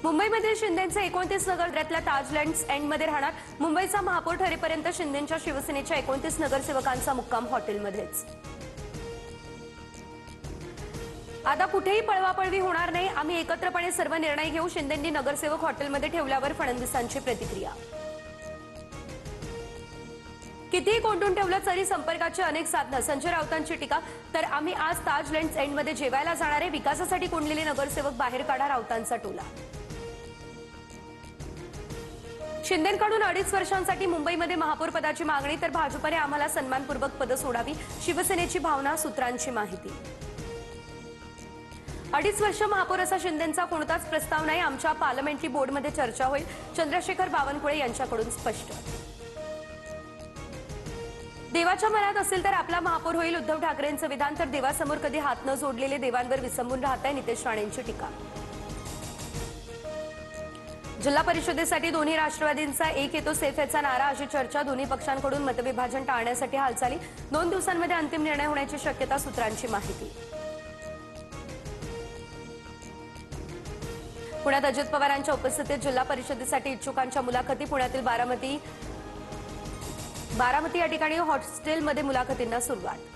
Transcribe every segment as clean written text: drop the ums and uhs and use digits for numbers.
मुंबईमध्ये शिंदेंचे 29 नगरातल्या ताजलँड्स एंडमध्ये राहणार। मुंबईचा महापौर ठरेपर्यंत शिंदेंच्या शिवसेनेच्या 29 नगरसेवकांचा मुक्काम हॉटेलमध्येच। आता कुठेही पळवापळवी होणार नाही, आम्ही एकत्रपणे सर्व निर्णय घेऊ, शिंदेंनी नगरसेवक हॉटेलमध्ये ठेवल्यावर फडणवीसांची प्रतिक्रिया। कितीही कोंडून ठेवलं तरी संपर्काचे अनेक साधनं, संजय राऊतांची टीका। तर आम्ही आज ताजलँड्स एंडमध्ये जेवायला जाणारे, विकासासाठी कोंडलेले नगरसेवक बाहेर काढा, राऊतांचा टोला। शिंदेंकडून 2.5 वर्षांसाठी मुंबईमध्ये महापौर पदाची मागणी, तर भाजपने आम्हाला सन्मानपूर्वक पद सोडावी, शिवसेनेची भावना, सूत्रांची माहिती। 2.5 वर्ष महापौर असा शिंदेंचा कोणताच प्रस्ताव नाही, आमच्या पार्लमेंटरी बोर्डमध्ये चर्चा होईल, चंद्रशेखर बावनकुळे यांच्याकडून स्पष्ट। देवाच्या मनात असेल तर आपला महापौर होईल, उद्धव ठाकरेंचं विधान। तर देवासमोर कधी हात न जोडलेले देवांवर विसंबून राहत आहे, नितेश राणेंची टीका। जिल्हा परिषदेसाठी दोन्ही राष्ट्रवादींचा एक येतो सेफ याचा नारा, अशी चर्चा। दोन्ही पक्षांकडून मतविभाजन टाळण्यासाठी हालचाली, 2 दिवसांमध्ये अंतिम निर्णय होण्याची शक्यता, सूत्रांची माहिती। पुण्यात अजित पवारांच्या उपस्थितीत जिल्हा परिषदेसाठी इच्छुकांच्या मुलाखती। पुण्यातील बारामती या ठिकाणी हॉस्टेलमध्ये मुलाखतींना सुरुवात।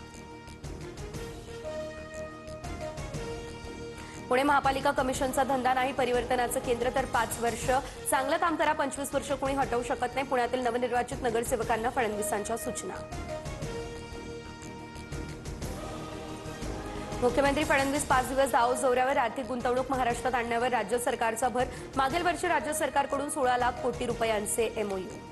पुणे महापालिका कमिशनचा धंदा नाही, परिवर्तनाचं केंद्र। तर 5 वर्ष चांगलं काम करा, 25 वर्ष कोणी हटवू शकत नाही, पुण्यातील नवनिर्वाचित नगरसेवकांना फडणवीसांच्या सूचना। मुख्यमंत्री फडणवीस 5 दिवस दाओस दौऱ्यावर, आर्थिक गुंतवणूक महाराष्ट्रात आणण्यावर राज्य सरकारचा भर। मागील वर्षी राज्य सरकारकडून 16 लाख कोटी रुपयांचे एमओयू।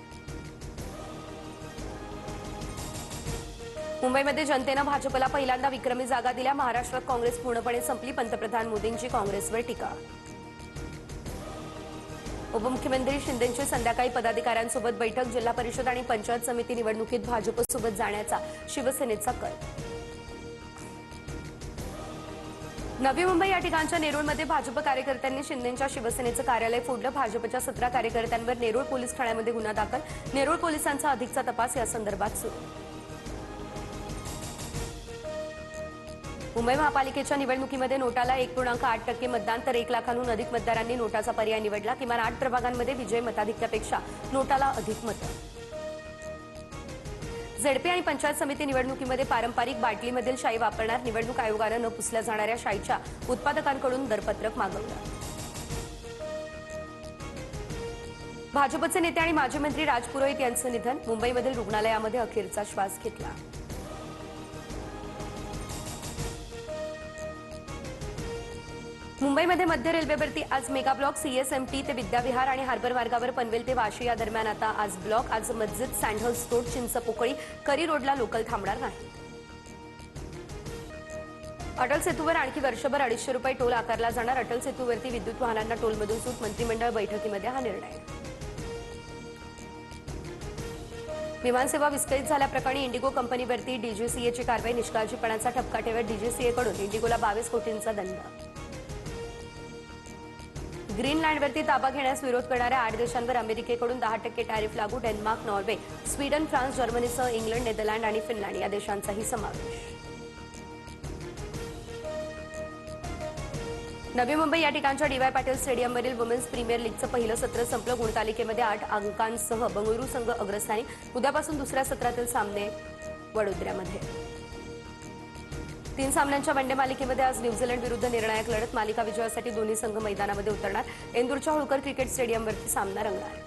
मुंबईमध्ये जनतेनं भाजपला पहिल्यांदा विक्रमी जागा दिल्या, महाराष्ट्रात काँग्रेस पूर्णपणे संपली, पंतप्रधान मोदींची काँग्रेसवर टीका। उपमुख्यमंत्री शिंदेंची संध्याकाळी पदाधिकाऱ्यांसोबत बैठक, जिल्हा परिषद आणि पंचायत समिती निवडणुकीत भाजपसोबत जाण्याचा शिवसेनेचा कल। नवी मुंबई या ठिकाणच्या नेरूळमध्ये भाजप कार्यकर्त्यांनी शिंदेंच्या शिवसेनेचं कार्यालय फोडलं, भाजपच्या 17 कार्यकर्त्यांवर नेरूळ पोलीस ठाण्यामध्ये गुन्हा दाखल, नेरूळ पोलिसांचा अधिकचा तपास या संदर्भात सुरू। मुंबई महापालिकेच्या निवडणुकीमध्ये नोटाला 1.8% मतदान, तर 1 लाखांहून अधिक मतदारांनी नोटाचा पर्याय निवडला। किमान 8 प्रभागांमध्ये विजय मताधिक्यापेक्षा नोटाला अधिक मतं। झेडपी आणि पंचायत समिती निवडणुकीमध्ये पारंपरिक बाटलीमधील शाई वापरणार, निवडणूक आयोगानं न पुसल्या जाणाऱ्या शाईच्या उत्पादकांकडून दरपत्रक मागवलं। भाजपचे नेते आणि माजी मंत्री राज पुरोहित यांचं निधन, मुंबईमधील रुग्णालयामध्ये अखेरचा श्वास घेतला। मुंबईमध्ये मध्य रेल्वेवरती आज मेगा ब्लॉक, सीएसएमटी ते विद्याविहार आणि हार्बर मार्गावर पनवेल ते वाशी या दरम्यान आता आज ब्लॉक। आज मस्जिद, सँडहर्स रोड, चिंचपोकळी, करी रोडला लोकल थांबणार नाही। अटल सेतूवर आणखी वर्षभर 250 रुपये टोल आकारला जाणार, अटल सेतूवरती विद्युत वाहनांना टोलमधून सूट, मंत्रिमंडळ बैठकीमध्ये हा निर्णय। विमानसेवा विस्कळीत झाल्याप्रकरणी इंडिगो कंपनीवरती डीजीसीएची कारवाई, निष्काळजीपणाचा ठपका ठेवत डीजीसीएकडून इंडिगोला 22 कोटींचा दंड। ग्रीनलँडवरती ताबा घेण्यास विरोध करणाऱ्या 8 देशांवर अमेरिकेकडून 10% टॅरिफ लागू, डेन्मार्क, नॉर्वे, स्वीडन, फ्रान्स, जर्मनीसह इंग्लंड, नेदरलँड आणि फिनलँड या देशांचाही समावेश। नवी मुंबई या ठिकाणच्या डीवाय पाटील स्टेडियमवरील वुमेन्स प्रीमियर लीगचं पहिलं सत्र संपलं, गुणतालिकेमध्ये 8 अंकांसह बंगळुरू संघ अग्रस्थानी। उद्यापासून दुसऱ्या सत्रातील सामने वडोदऱ्यामध्ये। 3 सामन्यांच्या वनडे मालिकेमध्ये आज न्यूझीलंड विरुद्ध निर्णायक लढत, मालिका विजयासाठी दोन्ही संघ मैदानामध्ये उतरणार। इंदूरच्या होळकर क्रिकेट स्टेडियमवरती सामना रंगणार।